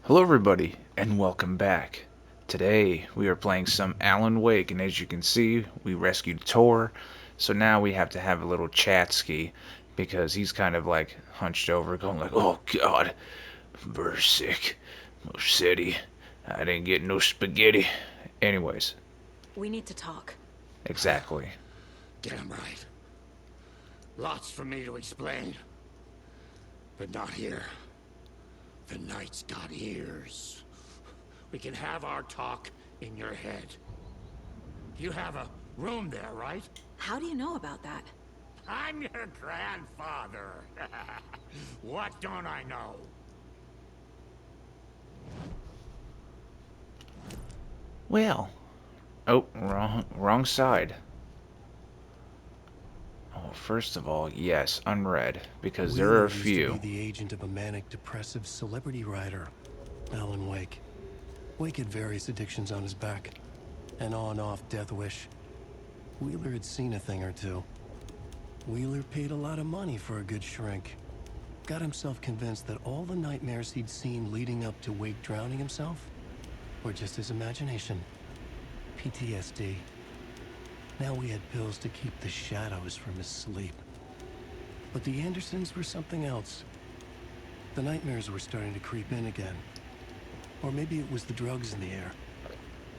Hello everybody, and welcome back. Today, we are playing some Alan Wake, and as you can see, we rescued Tor, so now we have to have a little chat ski, because he's kind of like hunched over, going like, "Oh god, I'm very sick. City, I didn't get no spaghetti." Anyways, We need to talk. exactly. Damn right. Lots for me to explain. But not here. The night's got ears. We can have our talk in your head. You have a room there, right? How do you know about that? I'm your grandfather. What don't I know? Well, oh, wrong side. Oh, first of all, yes, unread, because there are Wheeler a used to be few. the agent of a manic-depressive celebrity writer, Alan Wake. Wake had various addictions on his back, an on-off death wish. Wheeler had seen a thing or two. Wheeler paid a lot of money for a good shrink. Got himself convinced that all the nightmares he'd seen leading up to Wake drowning himself were just his imagination. PTSD. Now we had pills to keep the shadows from his sleep. But the Andersons were something else. The nightmares were starting to creep in again. Or maybe it was the drugs in the air.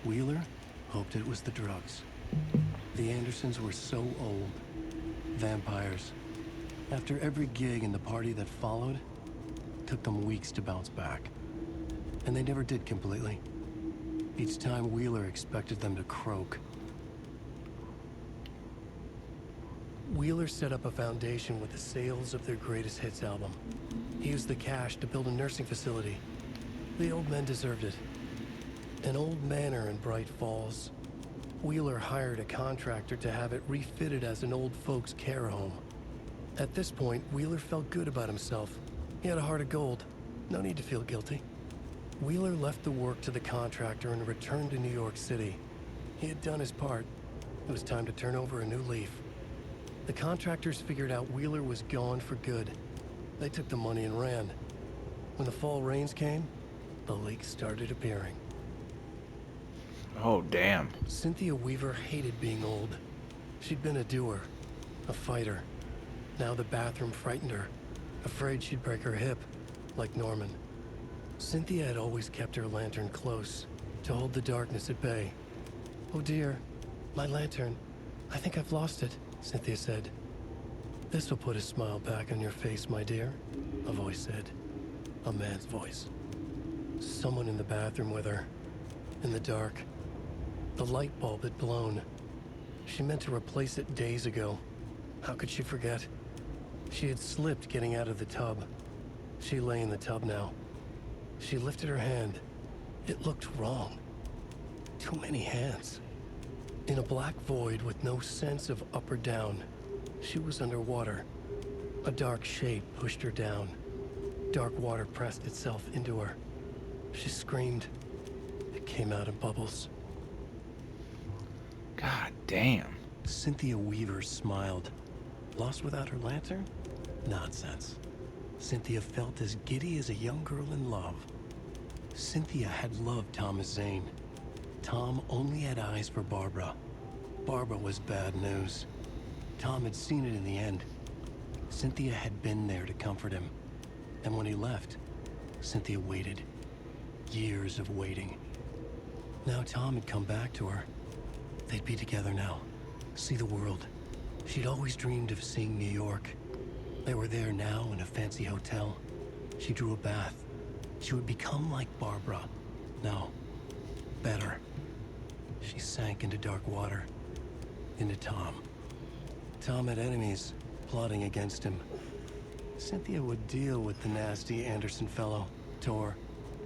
Wheeler hoped it was the drugs. The Andersons were so old. Vampires. After every gig and the party that followed, it took them weeks to bounce back. And they never did completely. Each time Wheeler expected them to croak. Wheeler set up a foundation with the sales of their greatest hits album. He used the cash to build a nursing facility. The old men deserved it. An old manor in Bright Falls. Wheeler hired a contractor to have it refitted as an old folks' care home. At this point, Wheeler felt good about himself. He had a heart of gold. No need to feel guilty. Wheeler left the work to the contractor and returned to New York City. He had done his part. It was time to turn over a new leaf. The contractors figured out Wheeler was gone for good. They took the money and ran. When the fall rains came, the leaks started appearing. Oh, damn. Cynthia Weaver hated being old. She'd been a doer, a fighter. Now the bathroom frightened her, afraid she'd break her hip, like Norman. Cynthia had always kept her lantern close, to hold the darkness at bay. "Oh dear, my lantern. I think I've lost it," Cynthia said. "This will put a smile back on your face, my dear," a voice said. A man's voice. Someone in the bathroom with her. In the dark. The light bulb had blown. She meant to replace it days ago. How could she forget? She had slipped getting out of the tub. She lay in the tub now. She lifted her hand. It looked wrong. Too many hands. In a black void with no sense of up or down, she was underwater. A dark shape pushed her down. Dark water pressed itself into her. She screamed. It came out in bubbles. God damn. Cynthia Weaver smiled. Lost without her lantern? Nonsense. Cynthia felt as giddy as a young girl in love. Cynthia had loved Thomas Zane. Tom only had eyes for Barbara. Barbara was bad news. Tom had seen it in the end. Cynthia had been there to comfort him. And when he left, Cynthia waited. Years of waiting. Now Tom had come back to her. They'd be together now. See the world. She'd always dreamed of seeing New York. They were there now in a fancy hotel. She drew a bath. She would become like Barbara. No. Better. She sank into dark water. Into Tom. Tom had enemies plotting against him. Cynthia would deal with the nasty Anderson fellow, Tor,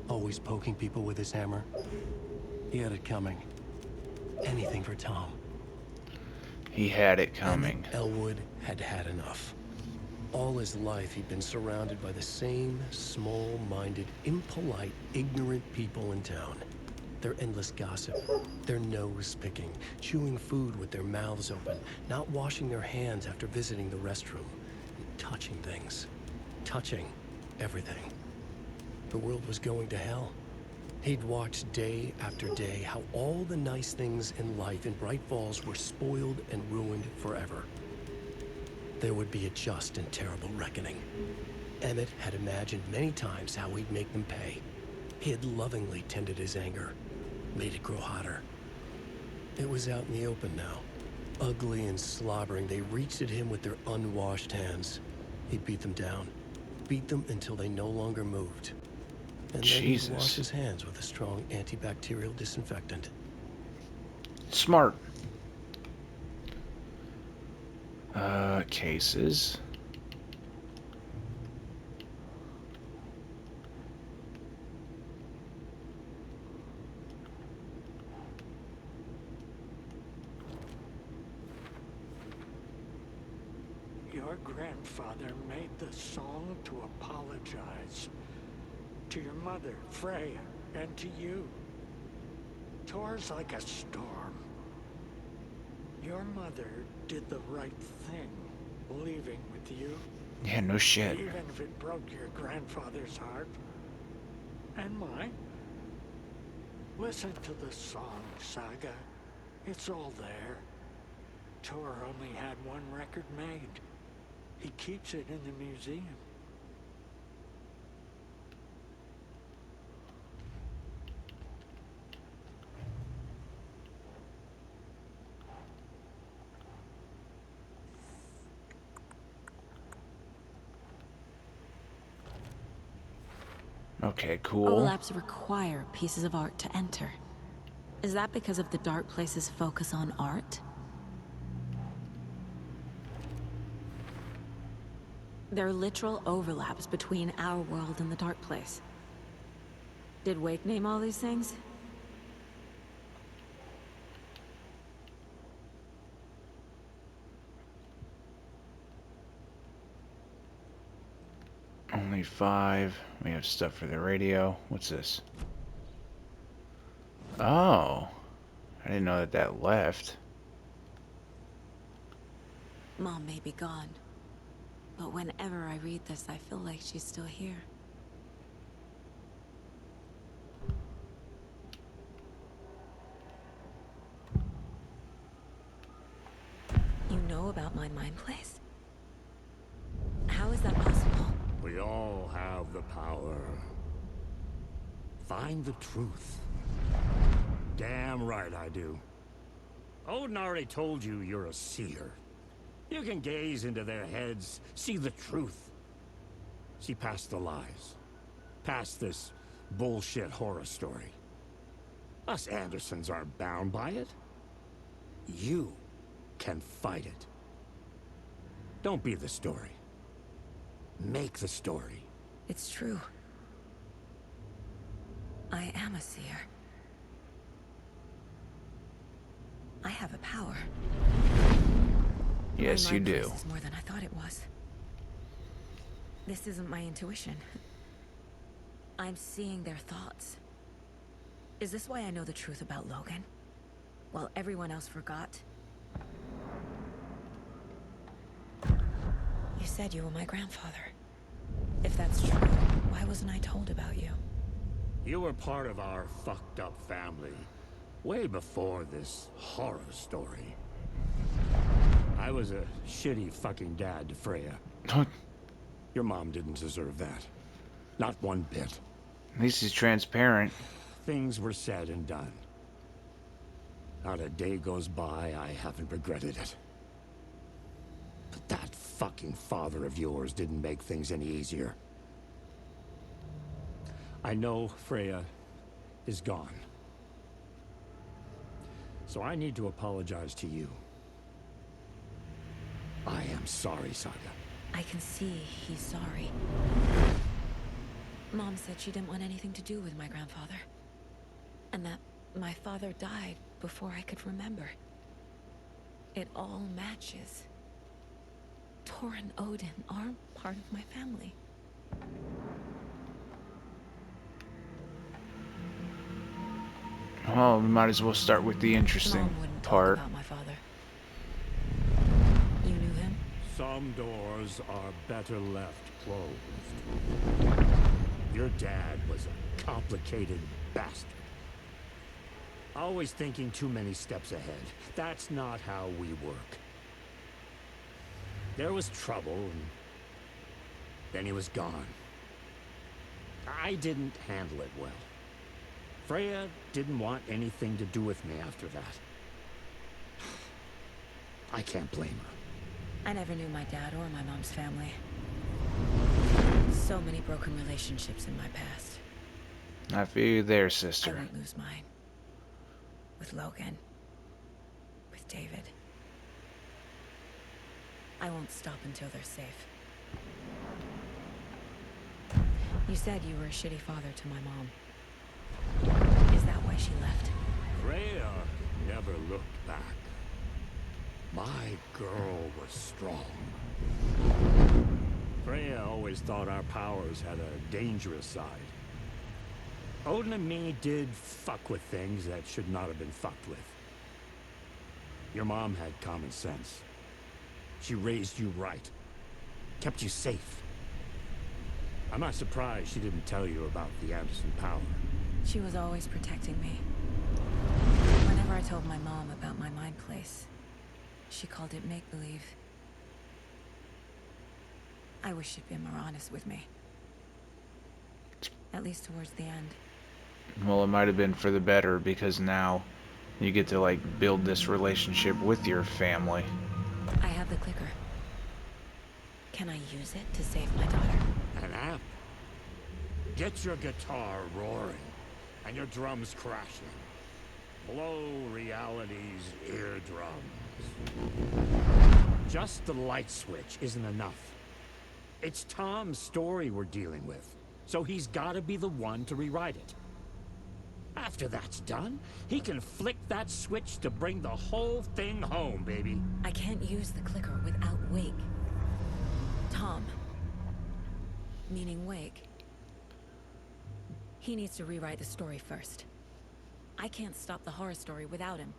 always poking people with his hammer. He had it coming. Anything for Tom. He had it coming. Emmett Elwood had had enough. All his life he'd been surrounded by the same small-minded, impolite, ignorant people in town. Their endless gossip, their nose-picking, chewing food with their mouths open, not washing their hands after visiting the restroom, and touching things. Touching everything. The world was going to hell. He'd watched day after day how all the nice things in life in Bright Falls were spoiled and ruined forever. There would be a just and terrible reckoning. Emmett had imagined many times how he'd make them pay. He had lovingly tended his anger, made it grow hotter. It was out in the open now. Ugly and slobbering, they reached at him with their unwashed hands. He'd beat them down, beat them until they no longer moved. And then he'd wash his hands with a strong antibacterial disinfectant. Smart. Cases. Your grandfather made the song to apologize. To your mother, Freya, and to you. Tor's like a storm. Your mother did the right thing, leaving with you. Yeah, no shit. Even if it broke your grandfather's heart. And mine. Listen to the song, Saga. It's all there. Tor only had one record made. He keeps it in the museum. Okay, cool. Overlaps require pieces of art to enter. Is that because of the Dark Place's focus on art? There are literal overlaps between our world and the Dark Place. Did Wake name all these things? Only 5. We have stuff for the radio. What's this? Oh. I didn't know that that left. Mom may be gone, but whenever I read this, I feel like she's still here. You know about my mind place? How is that possible? We all have the power. Find the truth. Damn right I do. Odin already told you you're a seer. You can gaze into their heads, see the truth. See past the lies. Past this bullshit horror story. Us Andersons aren't bound by it. You can fight it. Don't be the story. Make the story. It's true. I am a seer. I have a power. Yes, My you mind do. place is more than I thought it was. This isn't my intuition. I'm seeing their thoughts. Is this why I know the truth about Logan? While everyone else forgot? You said you were my grandfather. If that's true, why wasn't I told about you? You were part of our fucked up family. Way before this horror story. I was a shitty fucking dad to Freya. Your mom didn't deserve that. Not one bit. At least he's transparent. Things were said and done. Not a day goes by I haven't regretted it. But that fucking father of yours didn't make things any easier. I know Freya is gone. So I need to apologize to you. I am sorry, Saga. I can see he's sorry. Mom said she didn't want anything to do with my grandfather. And that my father died before I could remember. It all matches. Tor and Odin are part of my family. Well, we might as well start with the interesting Mom wouldn't part. talk about my father. You knew him? Some doors are better left closed. Your dad was a complicated bastard. Always thinking too many steps ahead. That's not how we work. There was trouble, and then he was gone. I didn't handle it well. Freya didn't want anything to do with me after that. I can't blame her. I never knew my dad or my mom's family. So many broken relationships in my past. I feel you there, I sister. won't lose mine. With Logan. With David. I won't stop until they're safe. You said you were a shitty father to my mom. Is that why she left? Freya never looked back. My girl was strong. Freya always thought our powers had a dangerous side. Odin and me did fuck with things that should not have been fucked with. Your mom had common sense. She raised you right. Kept you safe. I'm not surprised she didn't tell you about the Anderson power. She was always protecting me. Whenever I told my mom about my mind place, she called it make-believe. I wish she'd been more honest with me. At least towards the end. Well, it might have been for the better, because now you get to, like, build this relationship with your family. I have the clicker. Can I use it to save my daughter? An amp. Get your guitar roaring and your drums crashing. Blow reality's eardrums. Just the light switch isn't enough. It's Tom's story we're dealing with, so he's gotta be the one to rewrite it. After that's done, he can flick that switch to bring the whole thing home, baby. I can't use the clicker without Wake. Tom. Meaning Wake. He needs to rewrite the story first. I can't stop the horror story without him.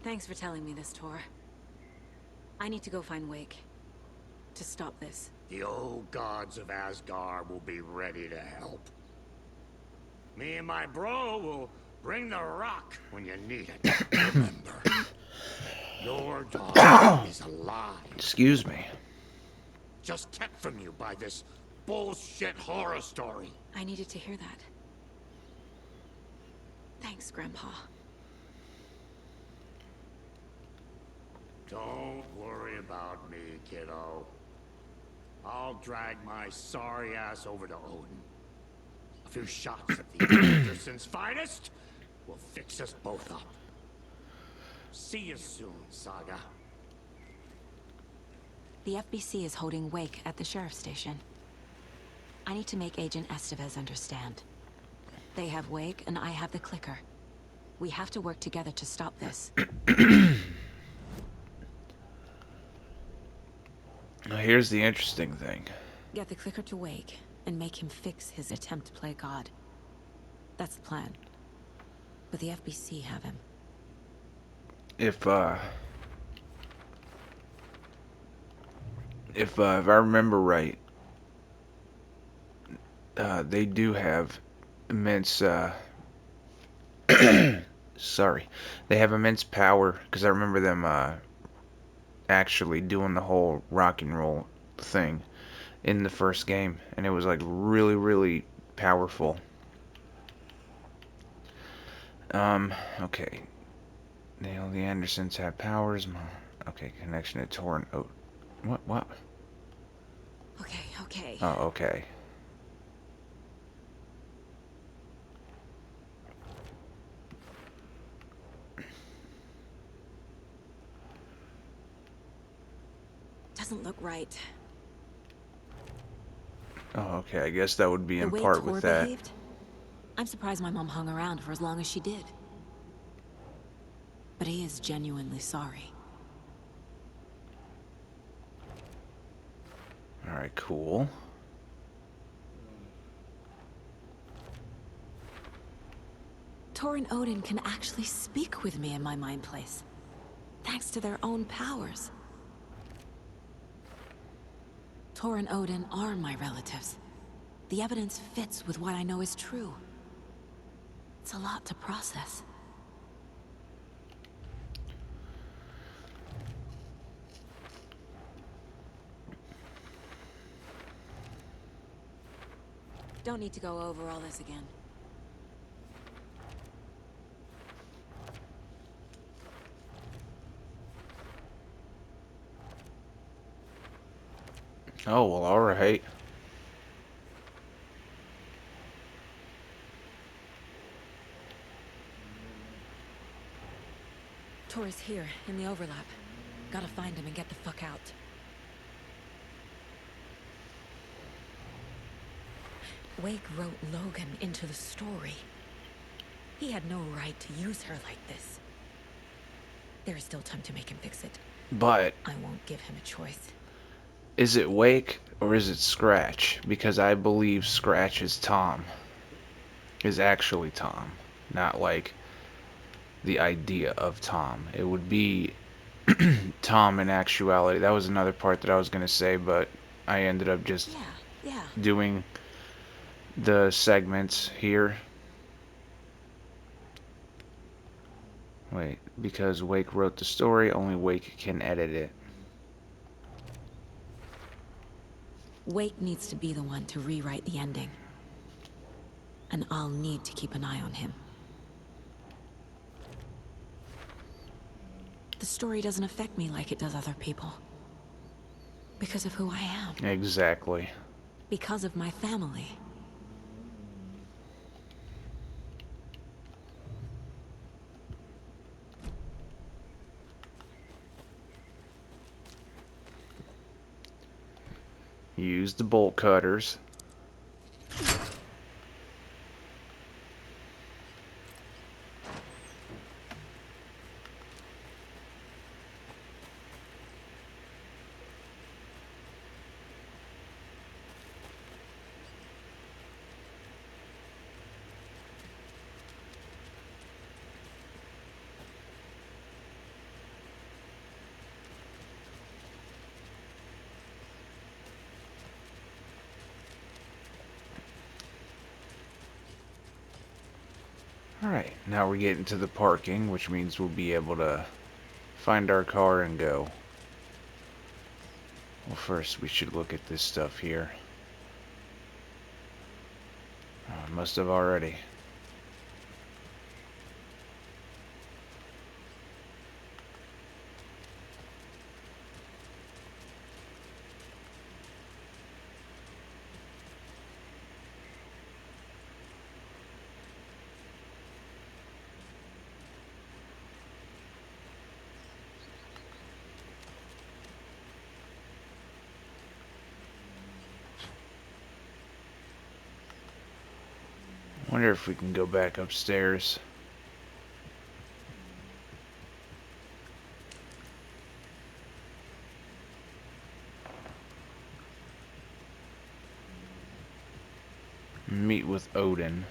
Thanks for telling me this, Tor. I need to go find Wake. To stop this. The old gods of Asgard will be ready to help. Me and my bro will bring the rock when you need it. Remember, your dog is alive. Excuse me. Just kept from you by this bullshit horror story. I needed to hear that. Thanks, Grandpa. Don't worry about me, kiddo. I'll drag my sorry ass over to Odin. A few shots of the Anderson's finest will fix us both up. See you soon, Saga. The FBC is holding Wake at the sheriff's station. I need to make Agent Estevez understand. They have Wake and I have the clicker. We have to work together to stop this. Now, here's the interesting thing. Get the clicker to Wake and make him fix his attempt to play God. That's the plan. But the FBC have him. If I remember right, they do have immense, sorry, they have immense power, because I remember them, actually doing the whole rock and roll thing in the first game, and it was like really, really powerful. Okay. Nail the Andersons have powers. Okay, connection to Torrent. Oh, what? Okay. Oh, okay. Doesn't look right. Oh, okay. I guess that would be The in way part Tor with that. behaved? I'm surprised my mom hung around for as long as she did. But he is genuinely sorry. Alright, cool. Tor and Odin can actually speak with me in my mind place, thanks to their own powers. Tor and Odin are my relatives. The evidence fits with what I know is true. It's a lot to process. Don't need to go over all this again. Oh, well, alright. Tor is here, in the overlap. Gotta find him and get the fuck out. Wake wrote Logan into the story. He had no right to use her like this. There is still time to make him fix it. But I won't give him a choice. is it Wake or is it Scratch? Because I believe Scratch is Tom. Is actually Tom. Not like the idea of Tom. It would be Tom in actuality. That was another part that I was going to say, but I ended up just Yeah. doing the segments here. Wait, because Wake wrote the story, only Wake can edit it. Wake needs to be the one to rewrite the ending. And I'll need to keep an eye on him. The story doesn't affect me like it does other people. Because of who I am. Exactly. Because of my family. Use the bolt cutters. Alright, now we're getting to the parking, which means we'll be able to find our car and go. Well, first we should look at this stuff here. I must have already. Wonder if we can go back upstairs. Meet with Odin.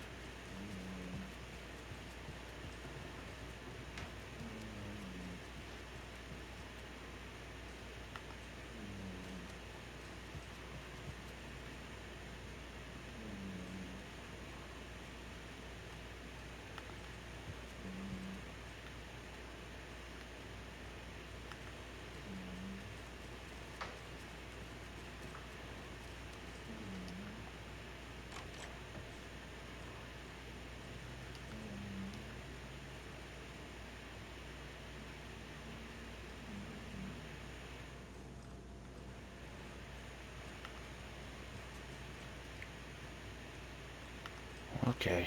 Okay.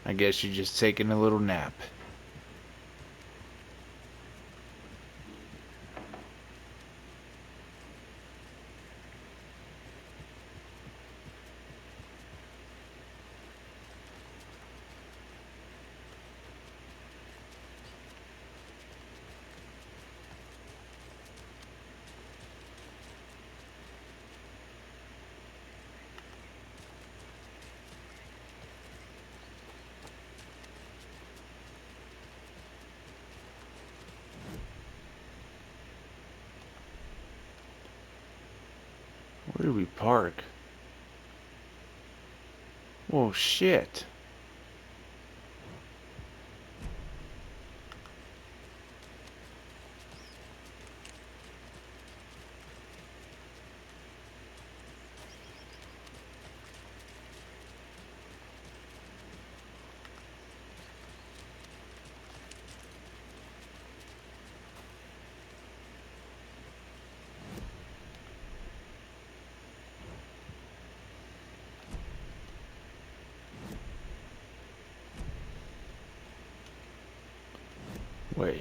I guess you're just taking a little nap. Where do we park? Whoa, shit. Wait.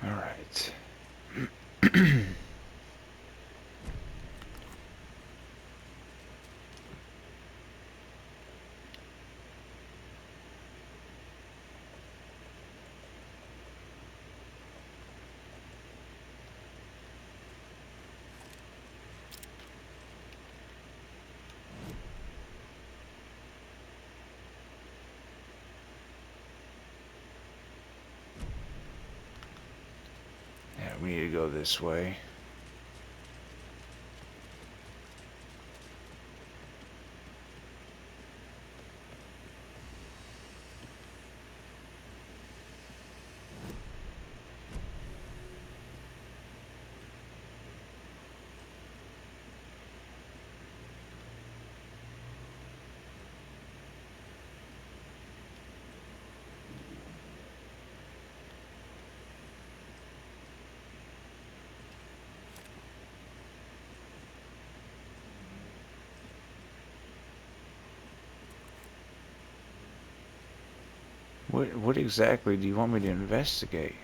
Alright. Yeah, we need to go this way. What exactly do you want me to investigate?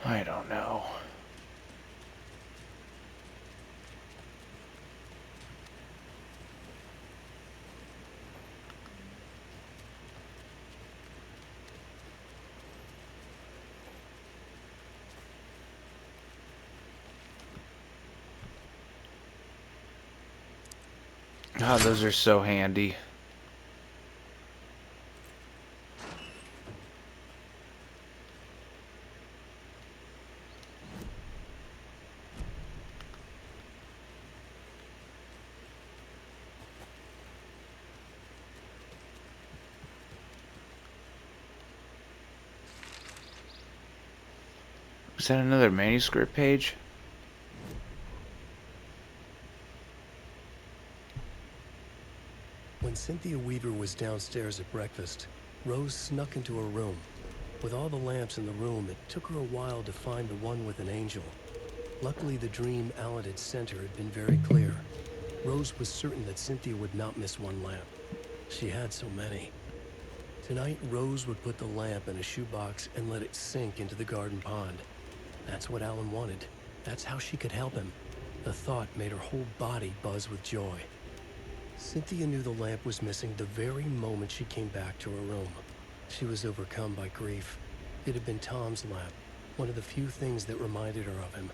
I don't know. Oh, those are so handy. Is that another manuscript page? When Cynthia Weaver was downstairs at breakfast, Rose snuck into her room. With all the lamps in the room, it took her a while to find the one with an angel. Luckily, the dream Alan had sent her had been very clear. Rose was certain that Cynthia would not miss one lamp. She had so many. Tonight, Rose would put the lamp in a shoebox and let it sink into the garden pond. That's what Alan wanted. That's how she could help him. The thought made her whole body buzz with joy. Cynthia knew the lamp was missing the very moment she came back to her room. She was overcome by grief. It had been Tom's lamp, one of the few things that reminded her of him.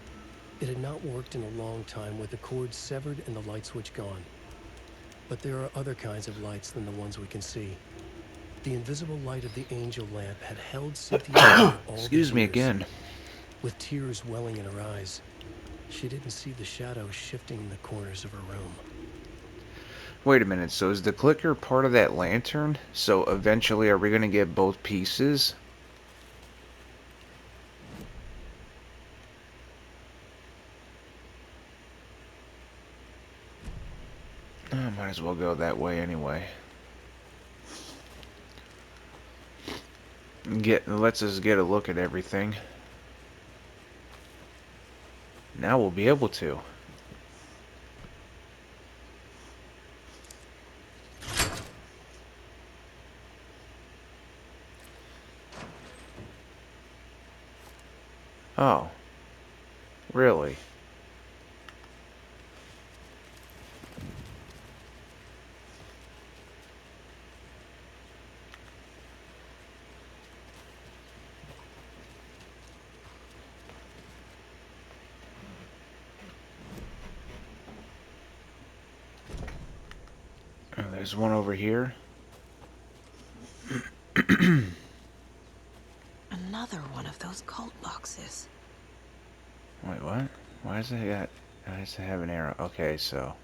It had not worked in a long time with the cord severed and the light switch gone. But there are other kinds of lights than the ones we can see. The invisible light of the angel lamp had held Cynthia together all the Excuse me years. again. With tears welling in her eyes, she didn't see the shadows shifting in the corners of her room. Wait a minute, so is the clicker part of that lantern? So eventually are we going to get both pieces? I might as well go that way anyway. Lets us get a look at everything. Now we'll be able to. Oh, really? Oh, there's one over here. Another one of those cult boxes. Wait, what? Why does it got? Why does it have an arrow? Okay, so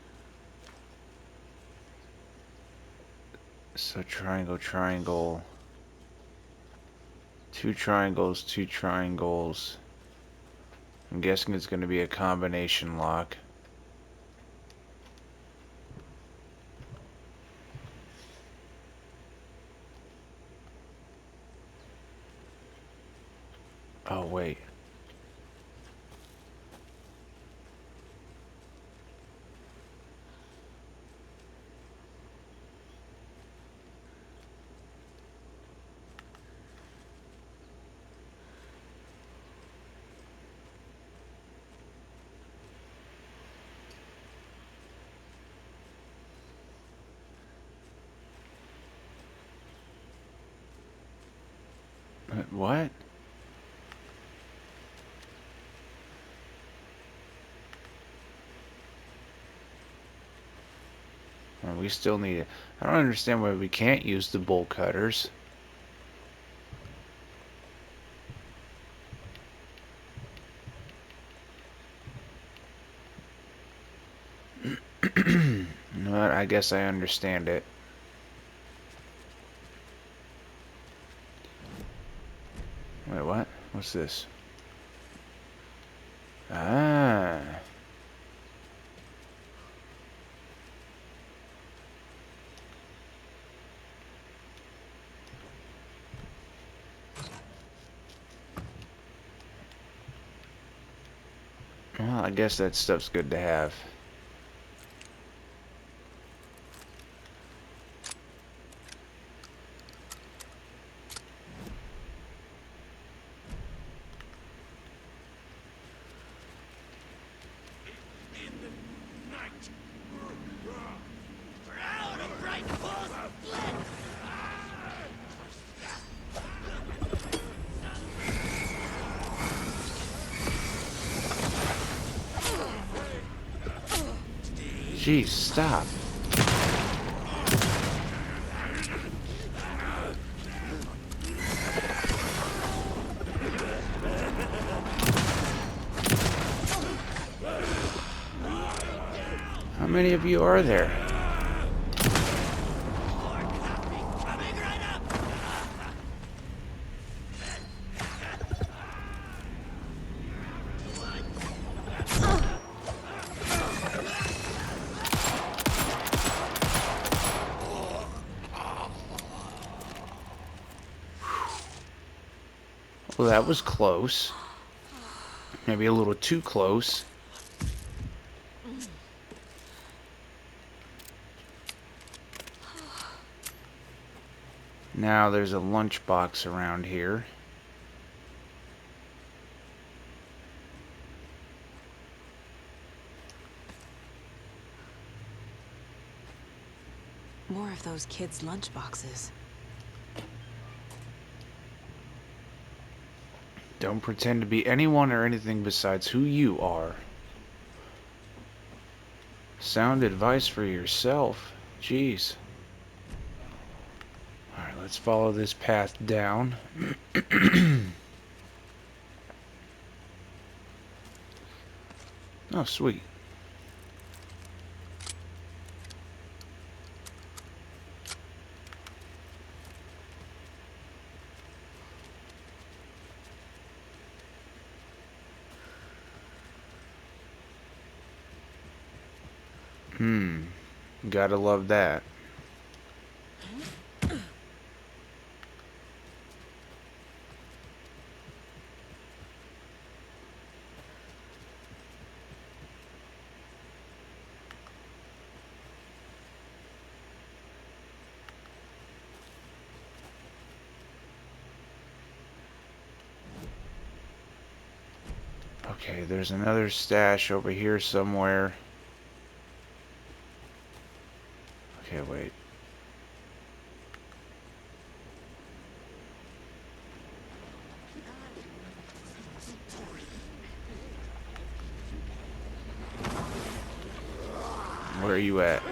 triangle, triangle. Two triangles, two triangles. I'm guessing it's going to be a combination lock. Oh, wait. What? Well, we still need it. I don't understand why we can't use the bolt cutters. But I guess I understand it. Wait, what? What's this? Ah. Well, I guess that stuff's good to have. Jeez, stop. How many of you are there? Well, that was close. Maybe a little too close. Now there's a lunchbox around here. More of those kids' lunchboxes. Don't pretend to be anyone or anything besides who you are. Sound advice for yourself. Jeez. Alright, let's follow this path down. Oh, sweet. Gotta love that. Okay, there's another stash over here somewhere. Okay, wait. Where are you at?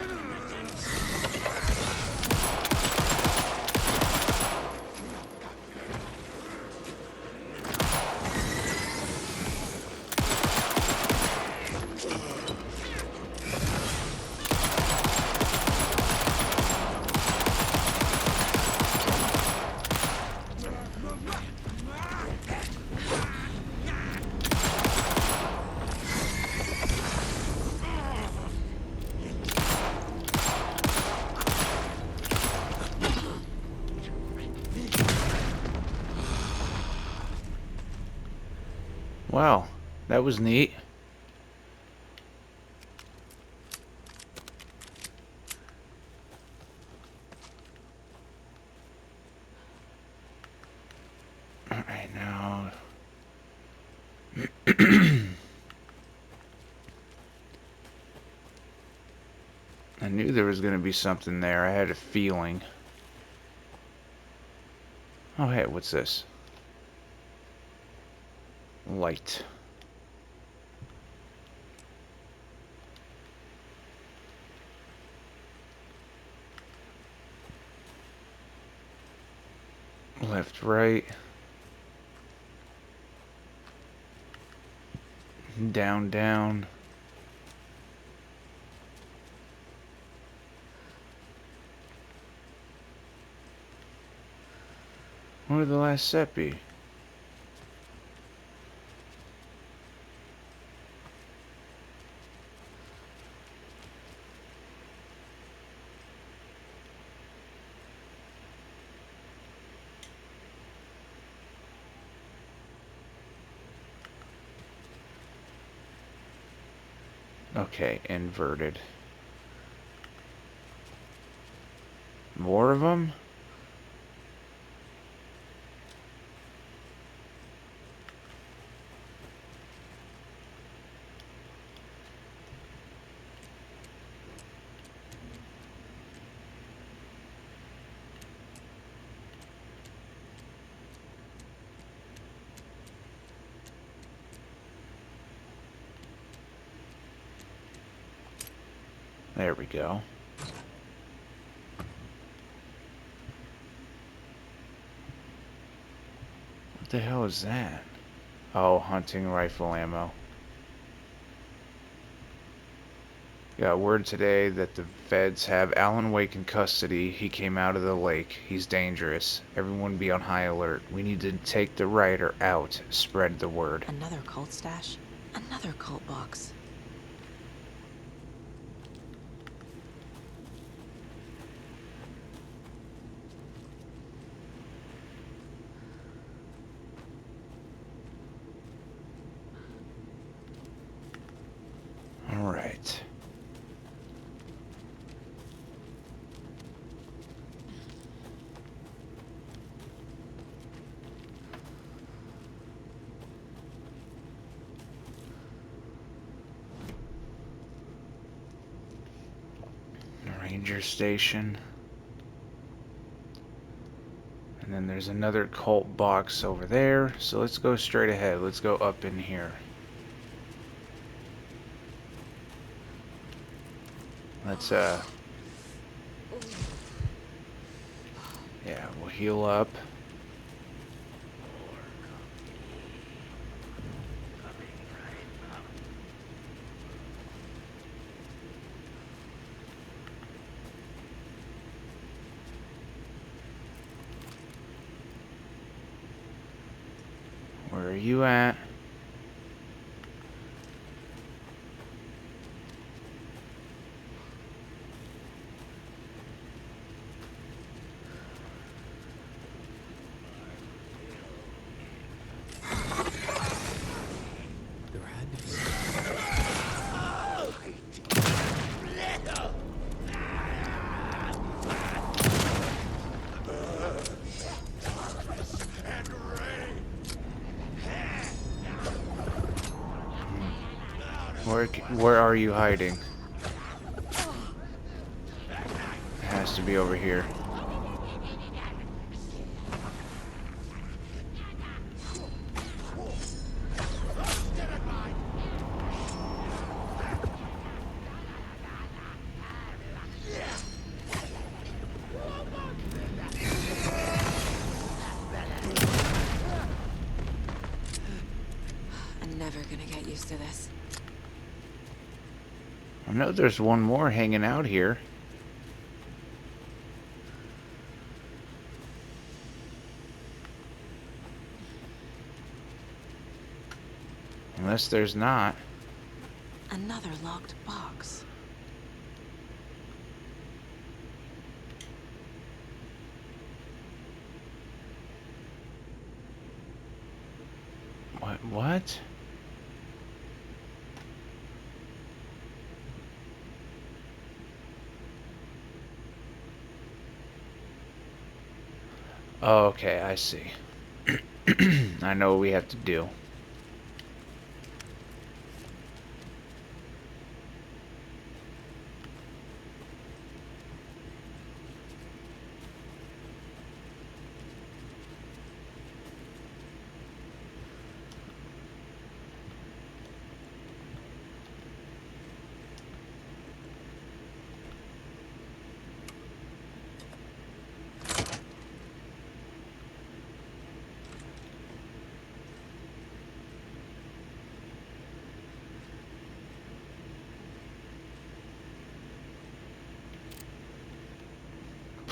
Well, that was neat. Alright, now... I knew there was going to be something there. I had a feeling. Oh, hey, what's this? Light. Left, right. Down, down. Where did the last set be? Okay, inverted. More of them? There we go. What the hell is that? Oh, hunting rifle ammo. Got word today that the feds have Alan Wake in custody. He came out of the lake. He's dangerous. Everyone be on high alert. We need to take the writer out. Spread the word. Another cult stash? Another cult box. Alright. Ranger station. And then there's another cult box over there. So let's go straight ahead. Let's go up in here. Let's, yeah, we'll heal up. Where are you at? Where are you hiding? It has to be over here. I'm never gonna get used to this. I know there's one more hanging out here. Unless there's not. Another locked box. What? Oh, okay, I see. I know what we have to do.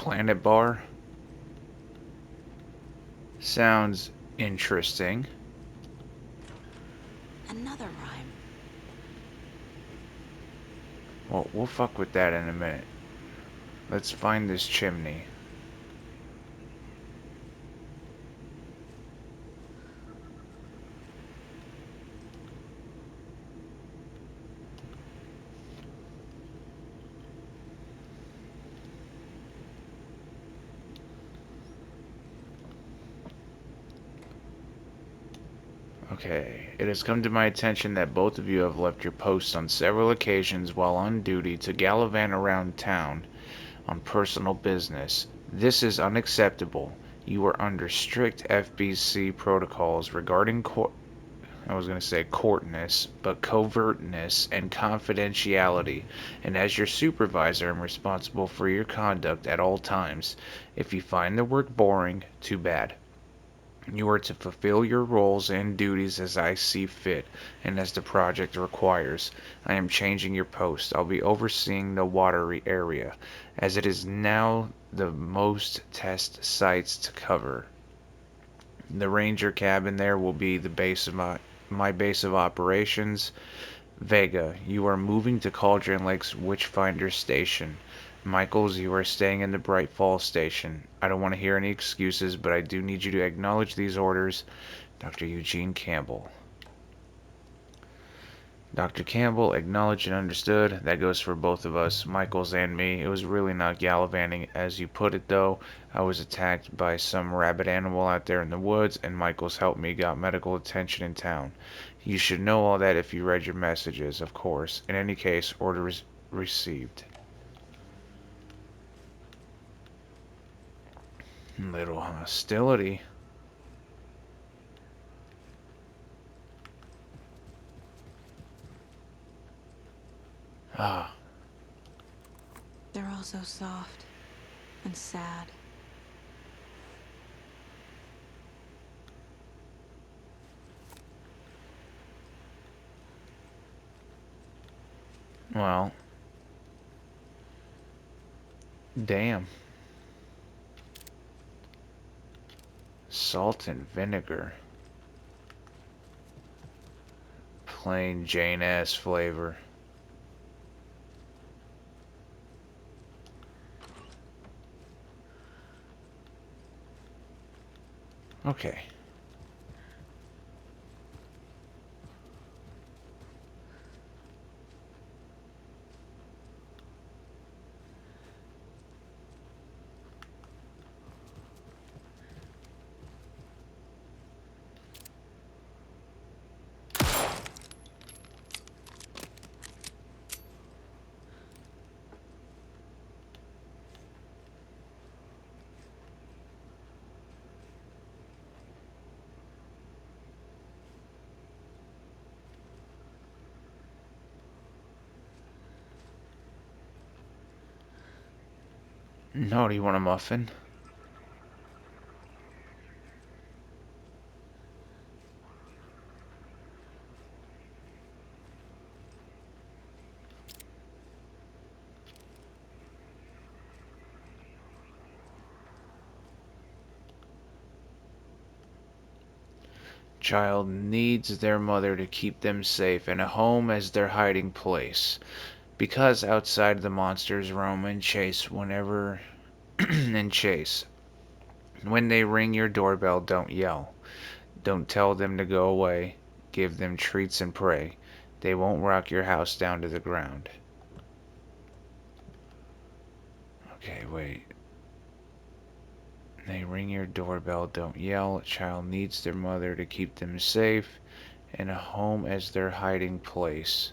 Planet bar. Sounds interesting. Another rhyme. Well, we'll fuck with that in a minute. Let's find this chimney. Okay, it has come to my attention that both of you have left your posts on several occasions while on duty to gallivant around town on personal business. This is unacceptable. You are under strict FBC protocols regarding I was going to say courtness, but covertness and confidentiality, and as your supervisor, I'm responsible for your conduct at all times. If you find the work boring, too bad. You are to fulfill your roles and duties as I see fit and as the project requires. I am changing your post. I'll be overseeing the water area, as it is now the most test sites to cover. The ranger cabin there will be the base of my base of operations. Vega, you are moving to Cauldron Lake's Witchfinder Station. Michaels, you are staying in the Bright Falls Station. I don't want to hear any excuses, but I do need you to acknowledge these orders. Dr. Eugene Campbell. Dr. Campbell, acknowledged and understood. That goes for both of us, Michaels and me. It was really not gallivanting, as you put it, though. I was attacked by some rabid animal out there in the woods, and Michaels helped me, got medical attention in town. You should know all that if you read your messages, of course. In any case, orders received. Little hostility. Ah, They're all so soft and sad. well, damn. Salt and vinegar. Plain Jane ass flavor. Okay. No, do you want a muffin? Child needs their mother to keep them safe and a home as their hiding place. Because outside the monsters roam and chase whenever and chase. When they ring your doorbell, don't yell. Don't tell them to go away. Give them treats and pray. They won't rock your house down to the ground. Okay, wait. They ring your doorbell, don't yell. A child needs their mother to keep them safe and a home as their hiding place.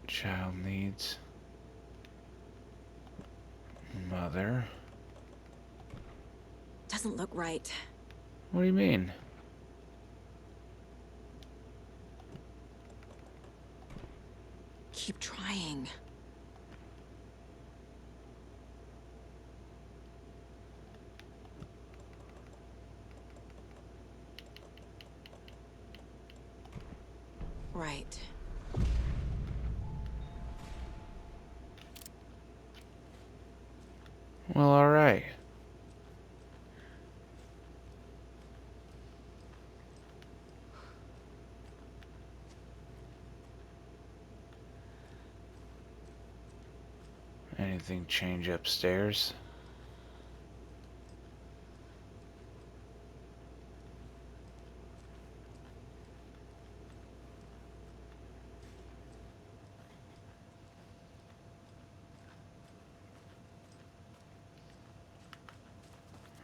Child needs mother. Doesn't look right. What do you mean? Keep trying. Right. Well, alright. Anything change upstairs?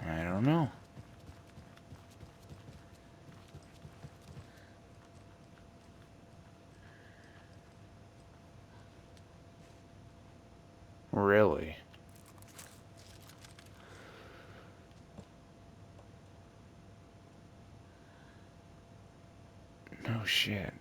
I don't know. Really? No shit.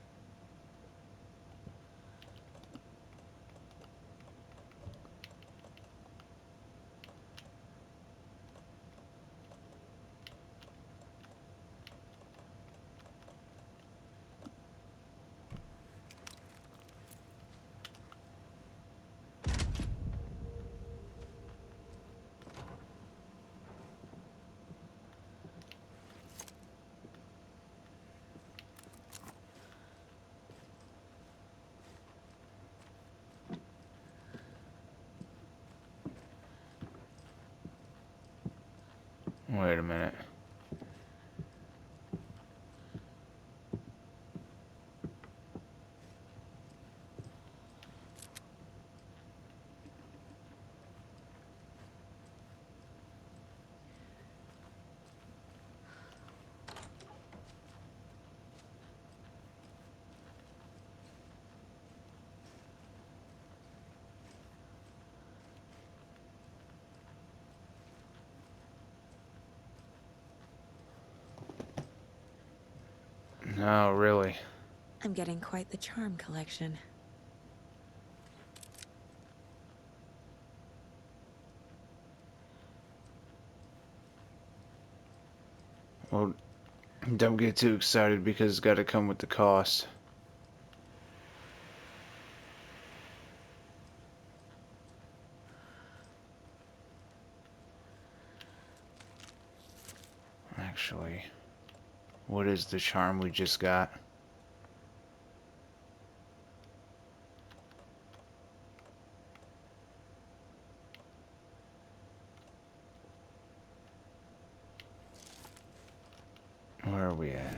Wait a minute. No, really. I'm getting quite the charm collection. Well, don't get too excited because it's gotta come with the cost. Actually, what is the charm we just got? Where are we at?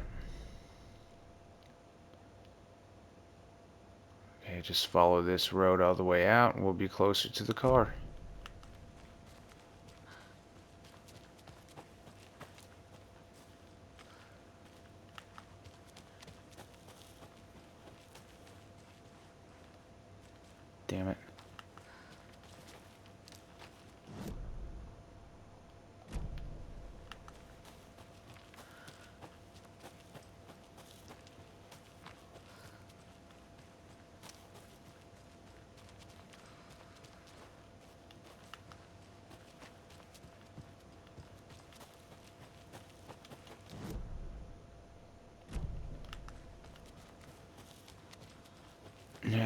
Okay, just follow this road all the way out and we'll be closer to the car. Damn it.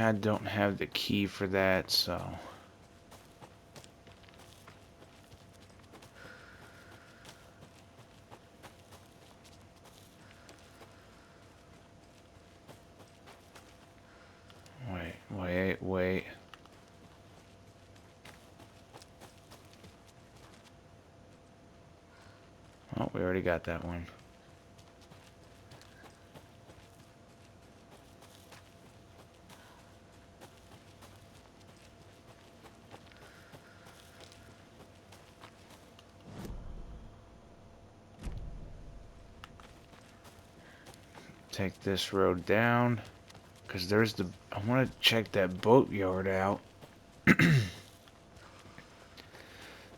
I don't have the key for that, so... Wait. Oh, we already got that one. Take this road down, because there's the... I want to check that boatyard out.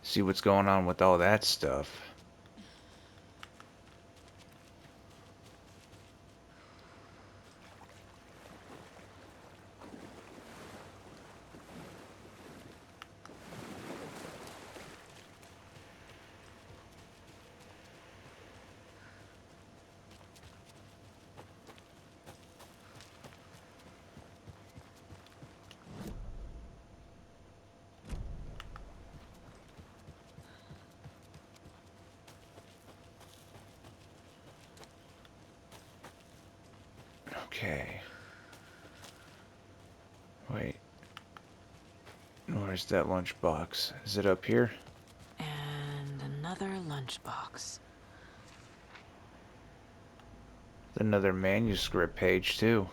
See what's going on with all that stuff. Okay. Wait. Where's that lunchbox? Is it up here? And another lunchbox. Another manuscript page, too.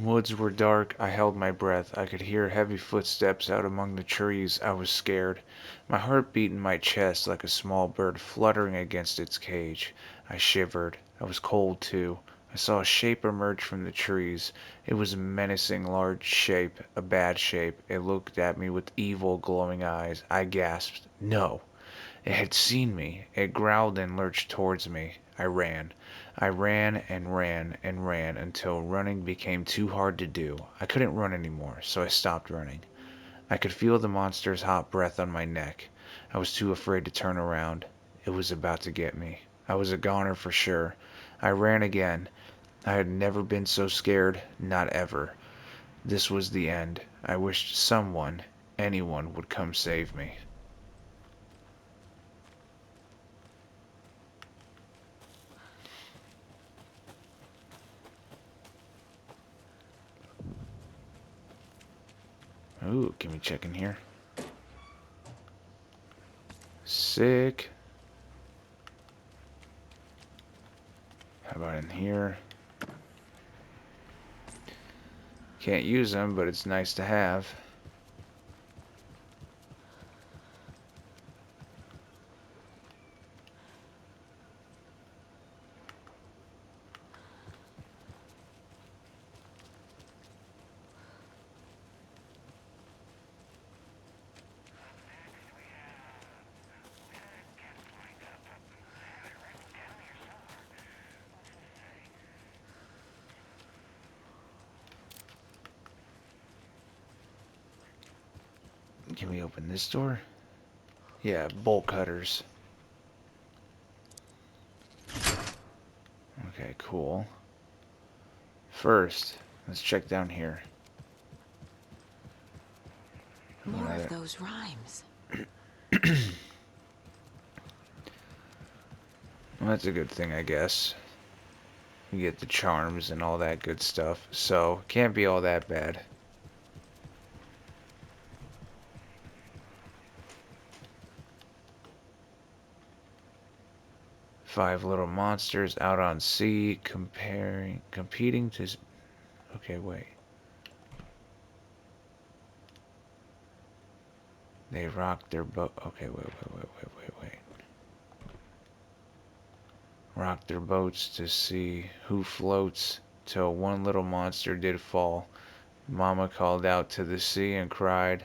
Woods were dark. I held my breath. I could hear heavy footsteps out among the trees. I was scared. My heart beat in my chest like a small bird fluttering against its cage. I shivered. I was cold, too. I saw a shape emerge from the trees. It was a menacing, large shape, a bad shape. It looked at me with evil, glowing eyes. I gasped, "No!" It had seen me. It growled and lurched towards me. I ran. I ran and ran and ran until running became too hard to do. I couldn't run anymore, so I stopped running. I could feel the monster's hot breath on my neck. I was too afraid to turn around. It was about to get me. I was a goner for sure. I ran again. I had never been so scared, not ever. This was the end. I wished someone, anyone, would come save me. Ooh, can we check in here? Sick. How about in here? Can't use them, but it's nice to have. Can we open this door? Yeah, bolt cutters. Okay, cool. First, let's check down here. More of those rhymes. Well, that's a good thing, I guess. We get the charms and all that good stuff, so can't be all that bad. Five little monsters out on sea, competing to... Okay, wait. They rock their boat. Okay, wait. Rock their boats to see who floats, till one little monster did fall. Mama called out to the sea and cried,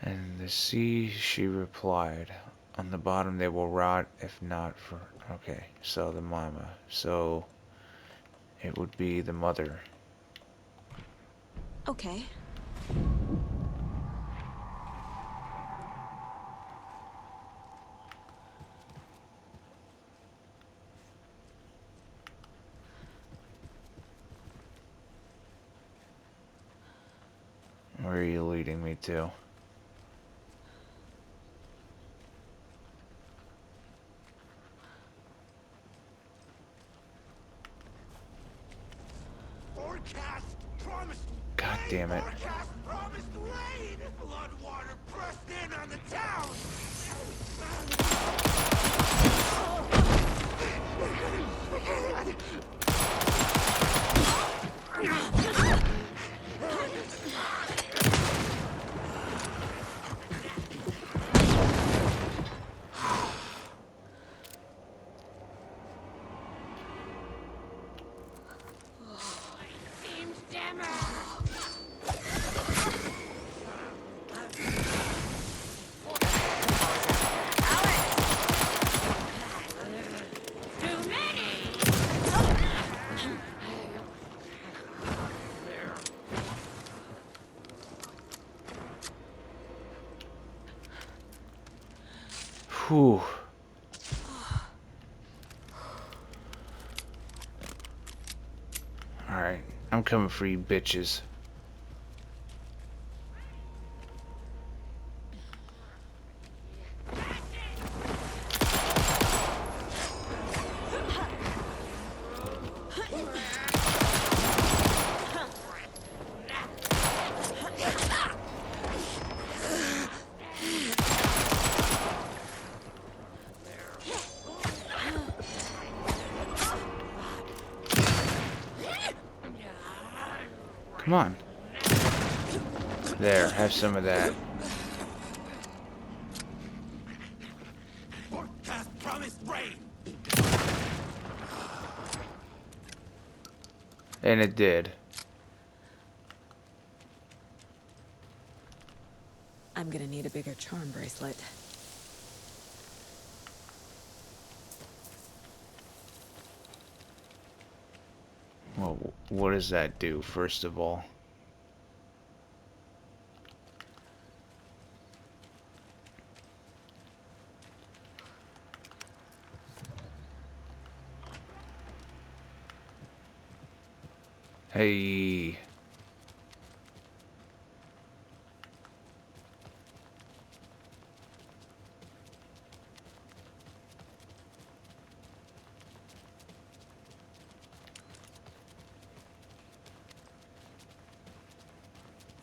and the sea she replied, on the bottom they will rot if not for... Okay, so the mama. So it would be the mother. Okay. Where are you leading me to? Forecast promised God rain! damn it. Forecast promised rain! Floodwater pressed in on the town! Seems too many! Whew. Alright, I'm coming for you bitches. Come on. There, have some of that. Forecast promised rain! And it did. I'm gonna need a bigger charm bracelet. Well, what does that do, first of all? Hey.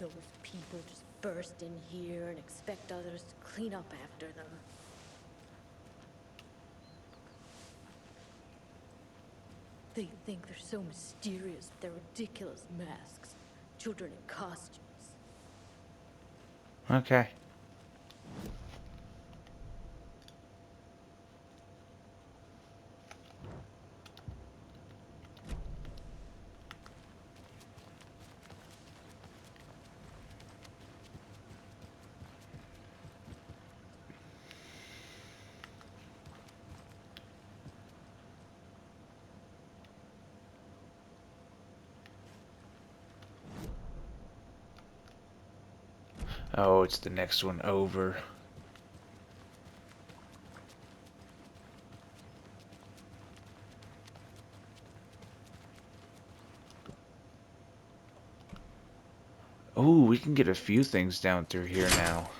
Those people just burst in here and expect others to clean up after them. They think they're so mysterious with their ridiculous masks. Children in costumes. Okay. Oh, it's the next one over. Oh, we can get a few things down through here now.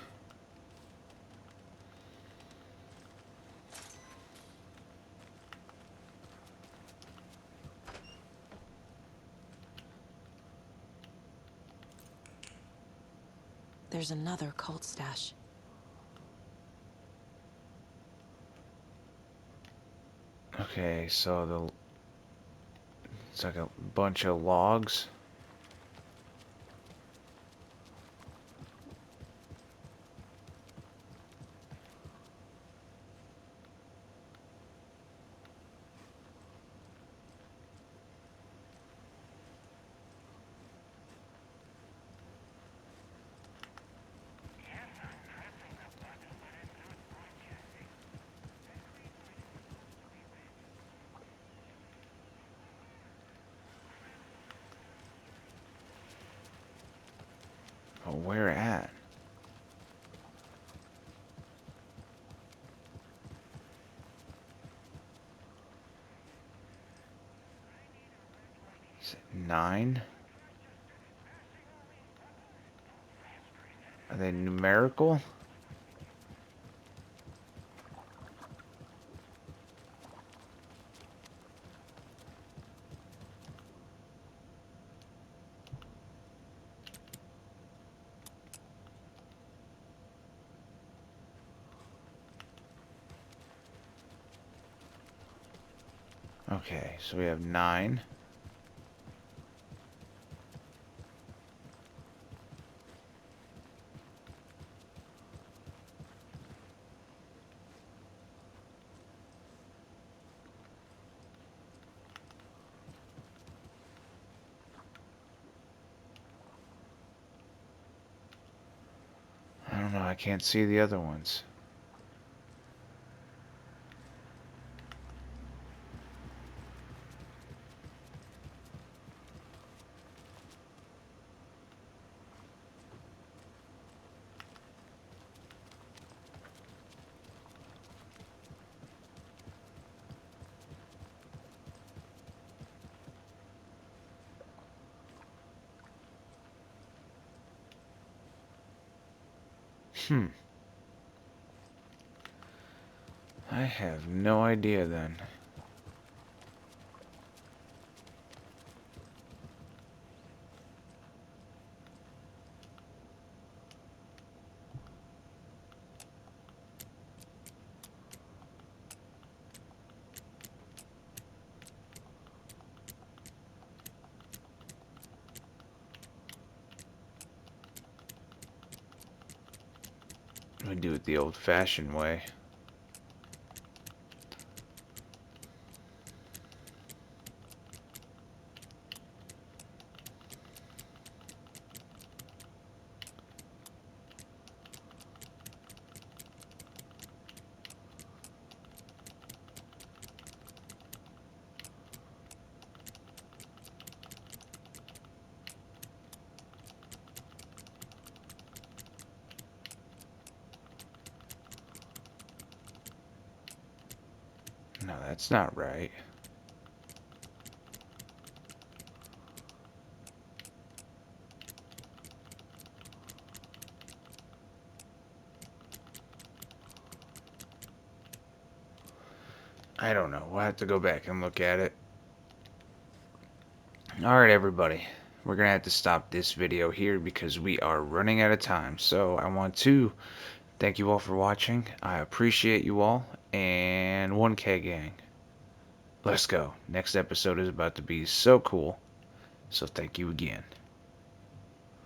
There's another cult stash. Okay, so it's like a bunch of logs. Oh, where at? Is it 9? Are they numerical? Okay, so we have 9. I don't know, I can't see the other ones. Hmm. I have no idea then. We do it the old-fashioned way. No, that's not right. I don't know. We'll have to go back and look at it. Alright, everybody. We're going to have to stop this video here because we are running out of time. So I want to thank you all for watching. I appreciate you all. And 1K gang. Let's go. Next episode is about to be so cool. So thank you again.